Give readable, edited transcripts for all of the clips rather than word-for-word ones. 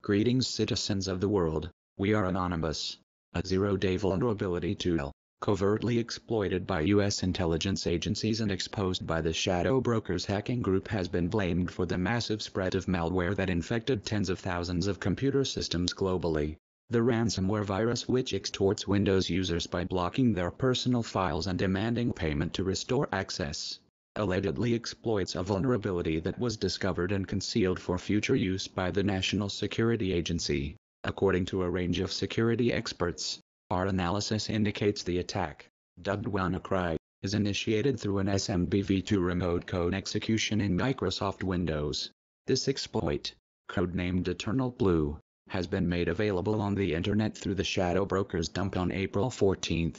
Greetings citizens of the world, we are Anonymous, a zero-day vulnerability tool, covertly exploited by U.S. intelligence agencies and exposed by the shadow brokers hacking group has been blamed for the massive spread of malware that infected tens of thousands of computer systems globally. The ransomware virus, which extorts Windows users by blocking their personal files and demanding payment to restore access, allegedly exploits a vulnerability that was discovered and concealed for future use by the National Security Agency. According to a range of security experts, our analysis indicates the attack, dubbed WannaCry, is initiated through an SMBv2 remote code execution in Microsoft Windows. This exploit, codenamed Eternal Blue, has been made available on the internet through the shadow brokers dump on April 14,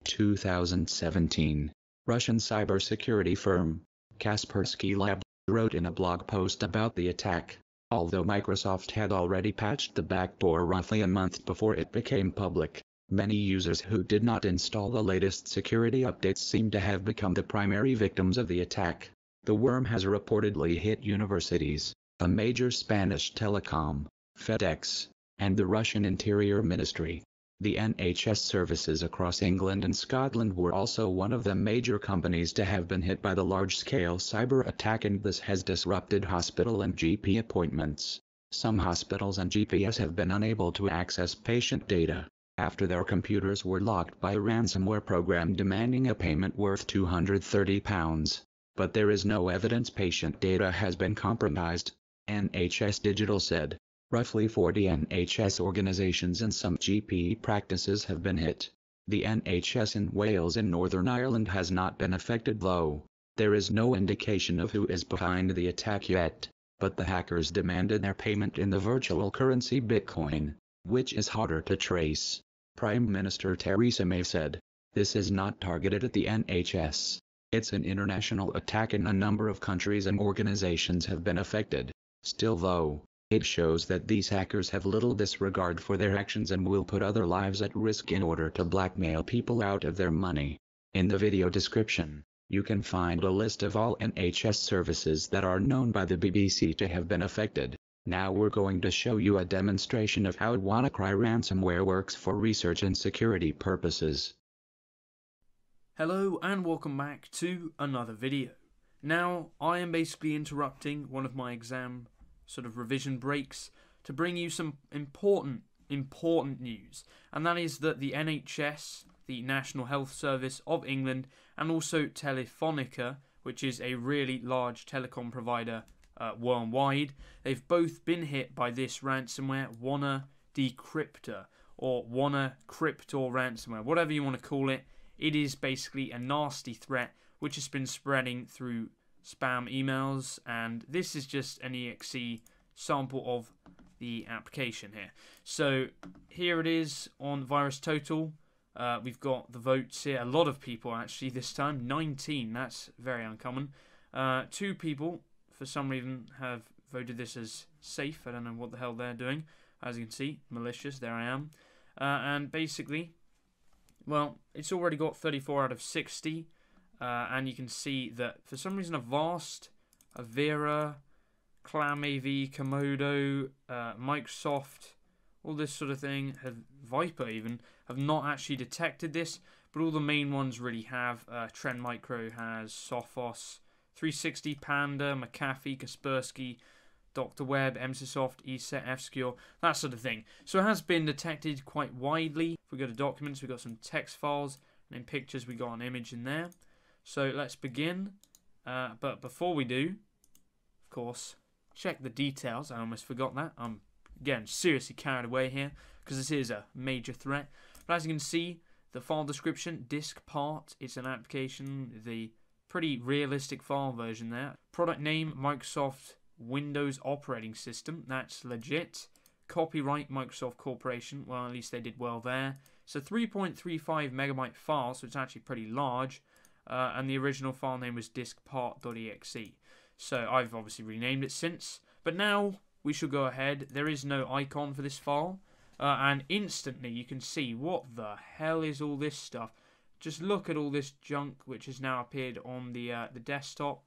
2017. Russian cybersecurity firm, Kaspersky Lab, wrote in a blog post about the attack. Although Microsoft had already patched the backdoor roughly a month before it became public, many users who did not install the latest security updates seem to have become the primary victims of the attack. The worm has reportedly hit universities, a major Spanish telecom, FedEx, and the Russian Interior Ministry. The NHS services across England and Scotland were also one of the major companies to have been hit by the large-scale cyber attack, and this has disrupted hospital and GP appointments. Some hospitals and GPs have been unable to access patient data after their computers were locked by a ransomware program demanding a payment worth £230. But there is no evidence patient data has been compromised, NHS Digital said. Roughly 40 NHS organisations and some GP practices have been hit. The NHS in Wales and Northern Ireland has not been affected, though. There is no indication of who is behind the attack yet, but the hackers demanded their payment in the virtual currency Bitcoin, which is harder to trace. Prime Minister Theresa May said, "This is not targeted at the NHS. It's an international attack and a number of countries and organisations have been affected." Still, though, it shows that these hackers have little disregard for their actions and will put other lives at risk in order to blackmail people out of their money. In the video description, you can find a list of all NHS services that are known by the BBC to have been affected. Now we're going to show you a demonstration of how WannaCry ransomware works for research and security purposes. Hello and welcome back to another video. Now, I am basically interrupting one of my exam sort of revision breaks to bring you some important news, and that is that the NHS, the National Health Service of England, and also Telefonica, which is a really large telecom provider worldwide, they've both been hit by this ransomware, WannaDecryptor, or WannaCryptor ransomware, whatever you want to call it. It is basically a nasty threat which has been spreading through spam emails, and this is just an exe sample of the application here. So here it is on VirusTotal. We've got the votes here. A lot of people actually this time, 19. That's very uncommon. 2 people for some reason have voted this as safe. I don't know what the hell they're doing. As you can see, malicious. There I am. And basically, well, it's already got 34 out of 60. And you can see that for some reason Avast, Avera, ClamAV, Komodo, Microsoft, all this sort of thing, Viper even, have not actually detected this, but all the main ones really have. Trend Micro has, Sophos, 360, Panda, McAfee, Kaspersky, Dr. Web, MCSoft, ESET, F-Secure, that sort of thing. So it has been detected quite widely. If we go to documents, we've got some text files, and in pictures we got an image in there. So let's begin, but before we do, of course, check the details. I almost forgot that. I'm getting seriously carried away here because this is a major threat. But as you can see, the file description, disk part, it's an application, the pretty realistic file version there. Product name, Microsoft Windows operating system, that's legit. Copyright, Microsoft Corporation, well, at least they did well there. It's a 3.35 megabyte file, so it's actually pretty large. And the original file name was diskpart.exe. So I've obviously renamed it since. But now we shall go ahead. There is no icon for this file. And instantly you can see what the hell is all this stuff. Just look at all this junk which has now appeared on the desktop.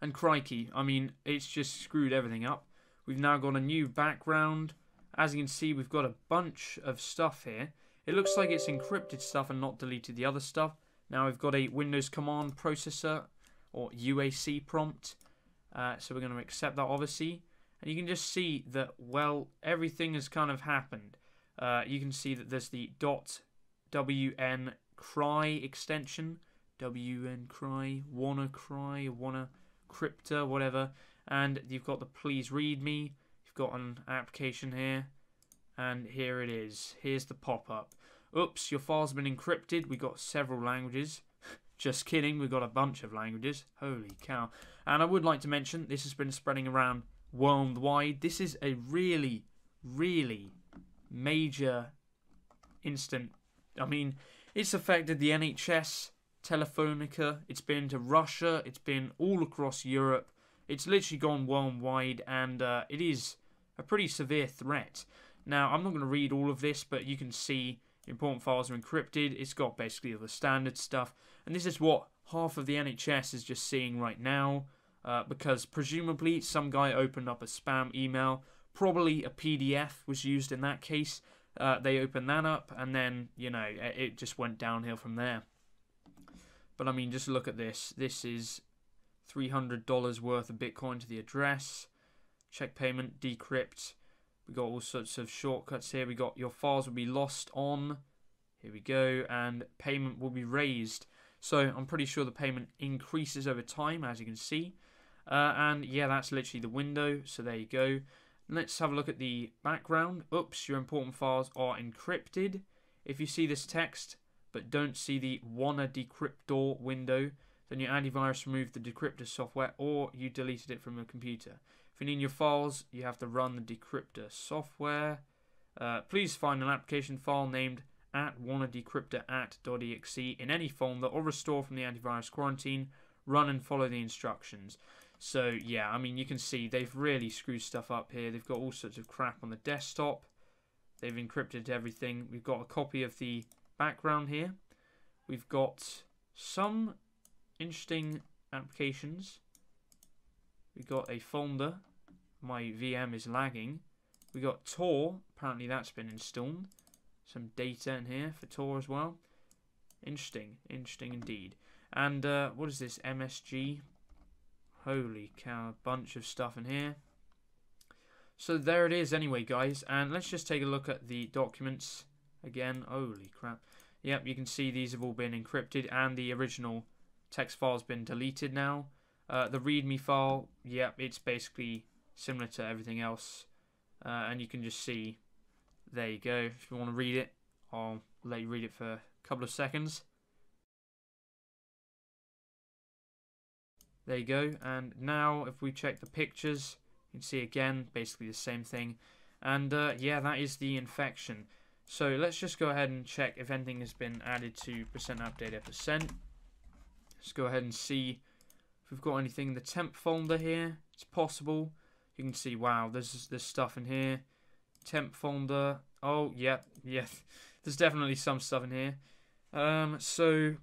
And crikey, I mean, it's just screwed everything up. We've now got a new background. As you can see, we've got a bunch of stuff here. It looks like it's encrypted stuff and not deleted the other stuff. Now we've got a Windows Command Processor, or UAC prompt. So we're going to accept that, obviously. And you can just see that, well, everything has kind of happened. You can see that there's the .WannaCry extension. WannaCry, WannaCrypta, whatever. And you've got the please read me. You've got an application here. And here it is. Here's the pop-up. Oops, your file's been encrypted. We got several languages. Just kidding, we've got a bunch of languages. Holy cow. And I would like to mention, this has been spreading around worldwide. This is a really, really major incident. I mean, it's affected the NHS, Telefonica, it's been to Russia, it's been all across Europe. It's literally gone worldwide, and it is a pretty severe threat. Now, I'm not going to read all of this, but you can see important files are encrypted. It's got basically all the standard stuff. And this is what half of the NHS is just seeing right now, because presumably some guy opened up a spam email. Probably a PDF was used in that case. They opened that up, and then, you know, it just went downhill from there. But, I mean, just look at this. This is $300 worth of Bitcoin to the address. Check payment, decrypt. We got all sorts of shortcuts here. We got your files will be lost on. Here we go. And payment will be raised. So I'm pretty sure the payment increases over time, as you can see. And yeah, that's literally the window. So there you go. Let's have a look at the background. Oops, your important files are encrypted. If you see this text, but don't see the Wanna Decryptor window, then your antivirus removed the decryptor software or you deleted it from your computer. If you need your files, you have to run the decryptor software. Please find an application file named @wannadecryptor@.exe in any folder or restore from the antivirus quarantine. Run and follow the instructions. So yeah, I mean, you can see they've really screwed stuff up here. They've got all sorts of crap on the desktop. They've encrypted everything. We've got a copy of the background here. We've got some interesting applications. We've got a folder. My VM is lagging. We got Tor. Apparently that's been installed. Some data in here for Tor as well. Interesting. Interesting indeed. And what is this? MSG. Holy cow. A bunch of stuff in here. So there it is anyway, guys. And let's just take a look at the documents again. Holy crap. Yep, you can see these have all been encrypted and the original text file has been deleted now. The README file, yep, it's basically similar to everything else. And you can just see, there you go. If you want to read it, I'll let you read it for a couple of seconds. There you go. And now if we check the pictures, you can see again, basically the same thing. And yeah, that is the infection. So let's just go ahead and check if anything has been added to %update%. Let's go ahead and see if we've got anything in the temp folder here. It's possible. You can see, wow, there's stuff in here. Temp folder. Oh, yeah. There's definitely some stuff in here. So,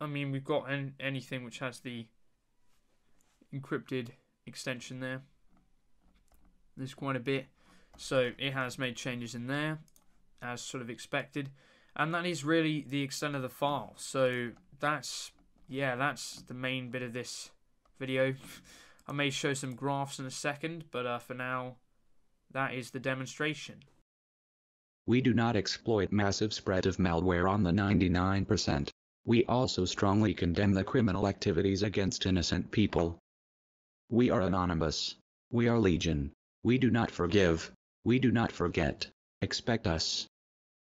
I mean, we've got anything which has the encrypted extension there. There's quite a bit. So, it has made changes in there, as sort of expected. And that is really the extent of the file. So, that's the main bit of this video. I may show some graphs in a second, but for now, that is the demonstration. We do not exploit massive spread of malware on the 99%. We also strongly condemn the criminal activities against innocent people. We are anonymous. We are legion. We do not forgive. We do not forget. Expect us.